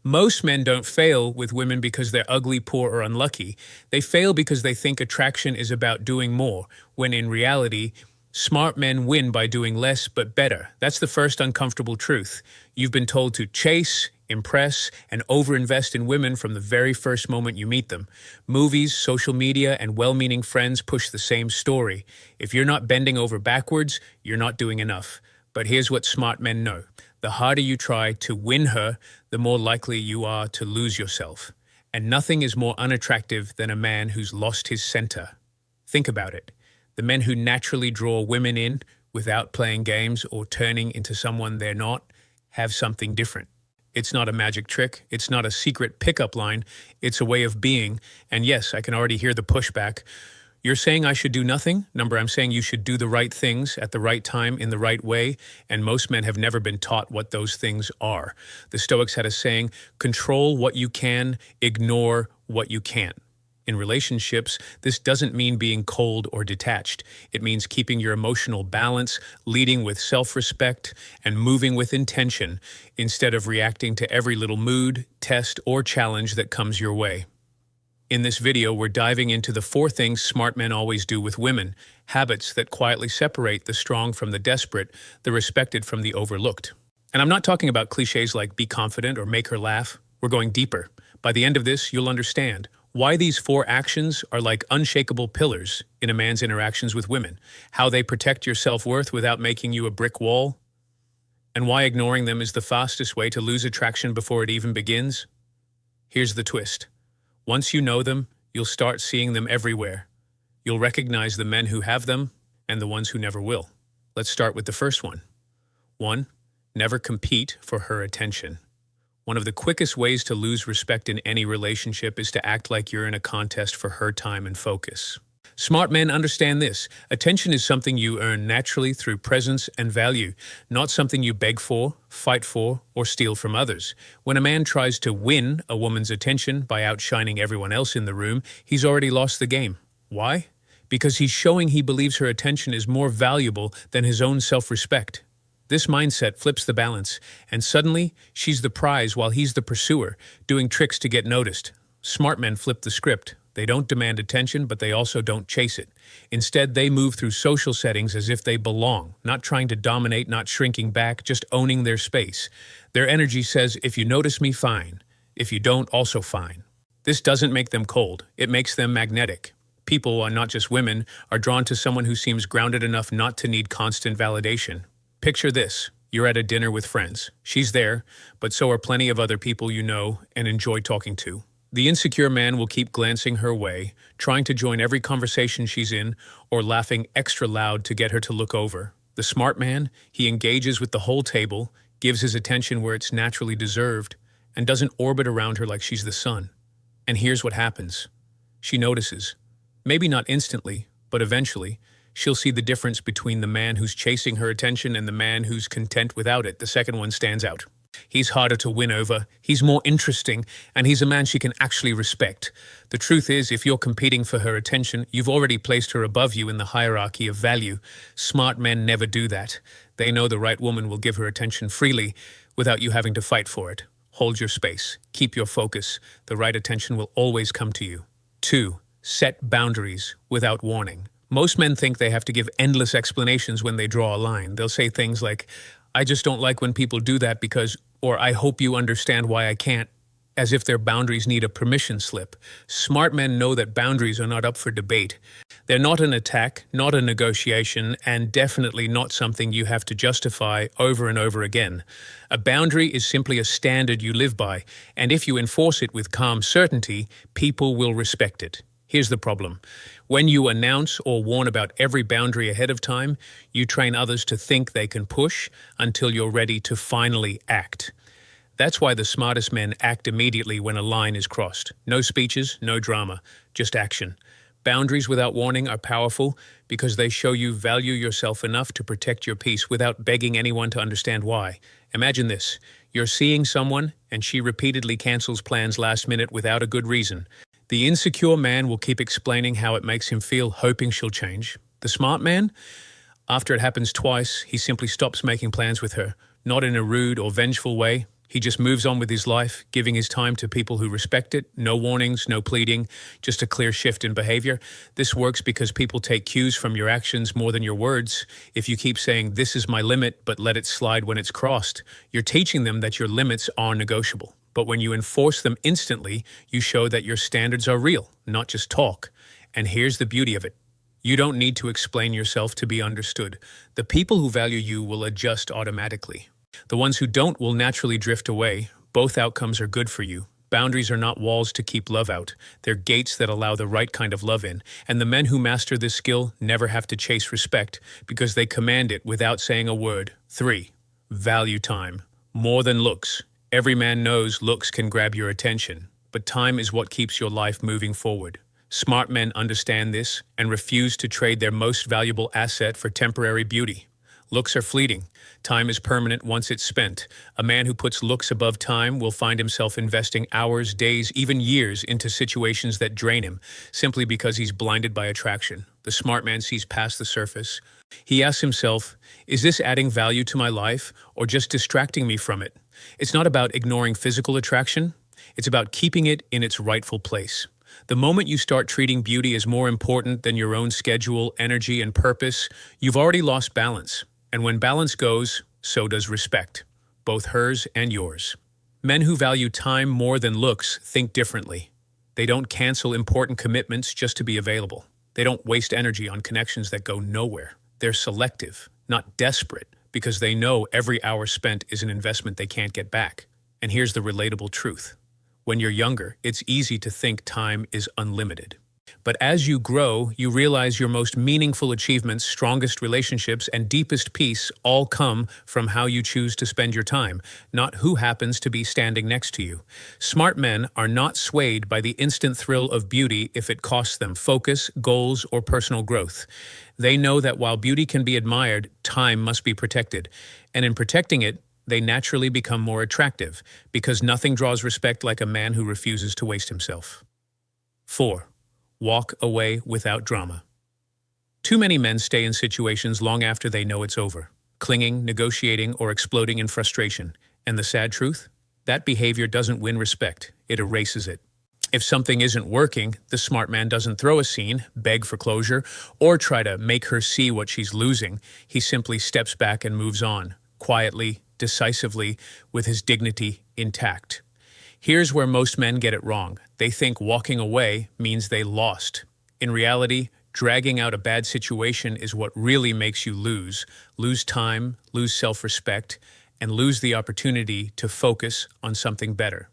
Most men don't fail with women because they're ugly, poor, or unlucky. They fail because they think attraction is about doing more, when in reality, smart men win by doing less but better. That's the first uncomfortable truth. You've been told to chase, impress, and overinvest in women from the very first moment you meet them. Movies, social media, and well-meaning friends push the same story. If you're not bending over backwards, you're not doing enough. But here's what smart men know. The harder you try to win her, the more likely you are to lose yourself. And nothing is more unattractive than a man who's lost his center. Think about it. The men who naturally draw women in without playing games or turning into someone they're not have something different. It's not a magic trick. It's not a secret pickup line. It's a way of being. And yes, I can already hear the pushback. You're saying I should do nothing? Number, I'm saying you should do the right things at the right time in the right way, and most men have never been taught what those things are. The Stoics had a saying, control what you can, ignore what you can't. In relationships, this doesn't mean being cold or detached. It means keeping your emotional balance, leading with self-respect, and moving with intention, instead of reacting to every little mood, test, or challenge that comes your way. In this video, we're diving into the 4 things smart men always do with women, habits that quietly separate the strong from the desperate, the respected from the overlooked. And I'm not talking about cliches like be confident or make her laugh. We're going deeper. By the end of this, you'll understand why these 4 actions are like unshakable pillars in a man's interactions with women, how they protect your self-worth without making you a brick wall, and why ignoring them is the fastest way to lose attraction before it even begins. Here's the twist. Once you know them, you'll start seeing them everywhere. You'll recognize the men who have them and the ones who never will. Let's start with the first one. 1. Never compete for her attention. One of the quickest ways to lose respect in any relationship is to act like you're in a contest for her time and focus. Smart men understand this. Attention is something you earn naturally through presence and value, not something you beg for, fight for, or steal from others. When a man tries to win a woman's attention by outshining everyone else in the room, he's already lost the game. Why? Because he's showing he believes her attention is more valuable than his own self-respect. This mindset flips the balance, and suddenly she's the prize while he's the pursuer, doing tricks to get noticed. Smart men flip the script. They don't demand attention, but they also don't chase it. Instead, they move through social settings as if they belong, not trying to dominate, not shrinking back, just owning their space. Their energy says, if you notice me, fine. If you don't, also fine. This doesn't make them cold. It makes them magnetic. People, and not just women, are drawn to someone who seems grounded enough not to need constant validation. Picture this. You're at a dinner with friends. She's there, but so are plenty of other people you know and enjoy talking to. The insecure man will keep glancing her way, trying to join every conversation she's in, or laughing extra loud to get her to look over. The smart man, he engages with the whole table, gives his attention where it's naturally deserved, and doesn't orbit around her like she's the sun. And here's what happens. She notices. Maybe not instantly, but eventually, she'll see the difference between the man who's chasing her attention and the man who's content without it. The second one stands out. He's harder to win over, he's more interesting, and he's a man she can actually respect. The truth is, if you're competing for her attention, you've already placed her above you in the hierarchy of value. Smart men never do that. They know the right woman will give her attention freely, without you having to fight for it. Hold your space. Keep your focus. The right attention will always come to you. 2. Set boundaries without warning. Most men think they have to give endless explanations when they draw a line. They'll say things like, I just don't like when people do that because, or I hope you understand why I can't, as if their boundaries need a permission slip. Smart men know that boundaries are not up for debate. They're not an attack, not a negotiation, and definitely not something you have to justify over and over again. A boundary is simply a standard you live by, and if you enforce it with calm certainty, people will respect it. Here's the problem. When you announce or warn about every boundary ahead of time, you train others to think they can push until you're ready to finally act. That's why the smartest men act immediately when a line is crossed. No speeches, no drama, just action. Boundaries without warning are powerful because they show you value yourself enough to protect your peace without begging anyone to understand why. Imagine this. You're seeing someone and she repeatedly cancels plans last minute without a good reason. The insecure man will keep explaining how it makes him feel, hoping she'll change. The smart man, after it happens twice, he simply stops making plans with her, not in a rude or vengeful way, He just moves on with his life, giving his time to people who respect it. No warnings, no pleading, just a clear shift in behavior. This works because people take cues from your actions more than your words. If you keep saying, "This is my limit," but let it slide when it's crossed, you're teaching them that your limits are negotiable. But when you enforce them instantly, you show that your standards are real, not just talk. And here's the beauty of it. You don't need to explain yourself to be understood. The people who value you will adjust automatically. The ones who don't will naturally drift away. Both outcomes are good for you. Boundaries are not walls to keep love out. They're gates that allow the right kind of love in. And the men who master this skill never have to chase respect because they command it without saying a word. 3. Value time. More than looks. Every man knows looks can grab your attention, but time is what keeps your life moving forward. Smart men understand this and refuse to trade their most valuable asset for temporary beauty. Looks are fleeting. Time is permanent once it's spent. A man who puts looks above time will find himself investing hours, days, even years into situations that drain him, simply because he's blinded by attraction. The smart man sees past the surface. He asks himself, is this adding value to my life or just distracting me from it? It's not about ignoring physical attraction. It's about keeping it in its rightful place. The moment you start treating beauty as more important than your own schedule, energy, and purpose, you've already lost balance. And when balance goes, so does respect, both hers and yours. Men who value time more than looks think differently. They don't cancel important commitments just to be available. They don't waste energy on connections that go nowhere. They're selective, not desperate, because they know every hour spent is an investment they can't get back. And here's the relatable truth. When you're younger, it's easy to think time is unlimited. But as you grow, you realize your most meaningful achievements, strongest relationships, and deepest peace all come from how you choose to spend your time, not who happens to be standing next to you. Smart men are not swayed by the instant thrill of beauty if it costs them focus, goals, or personal growth. They know that while beauty can be admired, time must be protected. And in protecting it, they naturally become more attractive, because nothing draws respect like a man who refuses to waste himself. 4. Walk away without drama. Too many men stay in situations long after they know it's over, clinging, negotiating, or exploding in frustration. And the sad truth? That behavior doesn't win respect, it erases it. If something isn't working, the smart man doesn't throw a scene, beg for closure, or try to make her see what she's losing. He simply steps back and moves on, quietly, decisively, with his dignity intact. Here's where most men get it wrong. They think walking away means they lost. In reality, dragging out a bad situation is what really makes you lose time, lose self-respect, and lose the opportunity to focus on something better.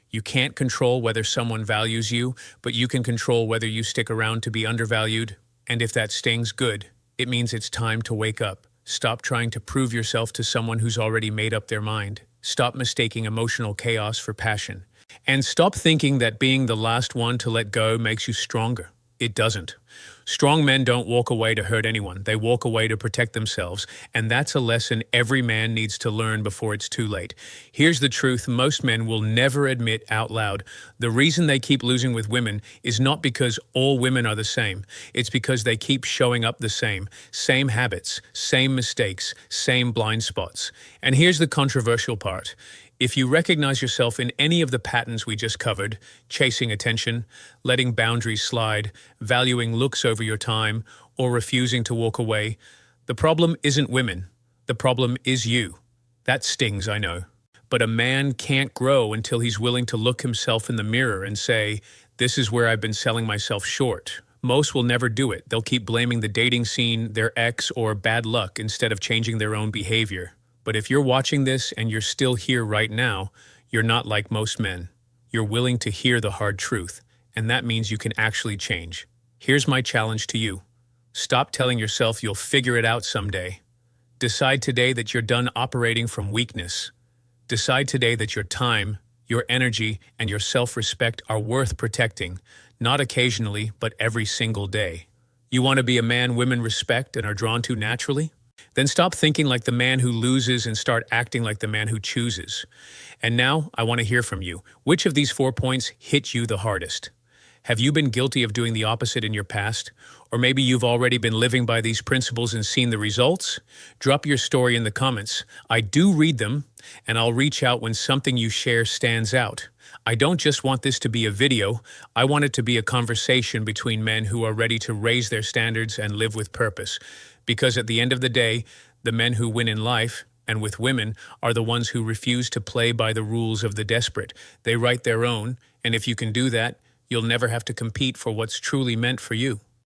You can't control whether someone values you, but you can control whether you stick around to be undervalued. And if that stings, good. It means it's time to wake up. Stop trying to prove yourself to someone who's already made up their mind. Stop mistaking emotional chaos for passion. And stop thinking that being the last one to let go makes you stronger. It doesn't. Strong men don't walk away to hurt anyone. They walk away to protect themselves. And that's a lesson every man needs to learn before it's too late. Here's the truth most men will never admit out loud. The reason they keep losing with women is not because all women are the same. It's because they keep showing up the same. Same habits, same mistakes, same blind spots. And here's the controversial part. If you recognize yourself in any of the patterns we just covered, chasing attention, letting boundaries slide, valuing looks over your time, or refusing to walk away, the problem isn't women. The problem is you. That stings, I know. But a man can't grow until he's willing to look himself in the mirror and say, this is where I've been selling myself short. Most will never do it. They'll keep blaming the dating scene, their ex, or bad luck instead of changing their own behavior. But if you're watching this and you're still here right now, you're not like most men. You're willing to hear the hard truth, and that means you can actually change. Here's my challenge to you. Stop telling yourself you'll figure it out someday. Decide today that you're done operating from weakness. Decide today that your time, your energy, and your self-respect are worth protecting, not occasionally, but every single day. You want to be a man women respect and are drawn to naturally? Then stop thinking like the man who loses and start acting like the man who chooses. And now, I want to hear from you. Which of these 4 points hit you the hardest? Have you been guilty of doing the opposite in your past? Or maybe you've already been living by these principles and seen the results? Drop your story in the comments. I do read them, and I'll reach out when something you share stands out. I don't just want this to be a video, I want it to be a conversation between men who are ready to raise their standards and live with purpose. Because at the end of the day, the men who win in life, and with women, are the ones who refuse to play by the rules of the desperate. They write their own, and if you can do that, you'll never have to compete for what's truly meant for you.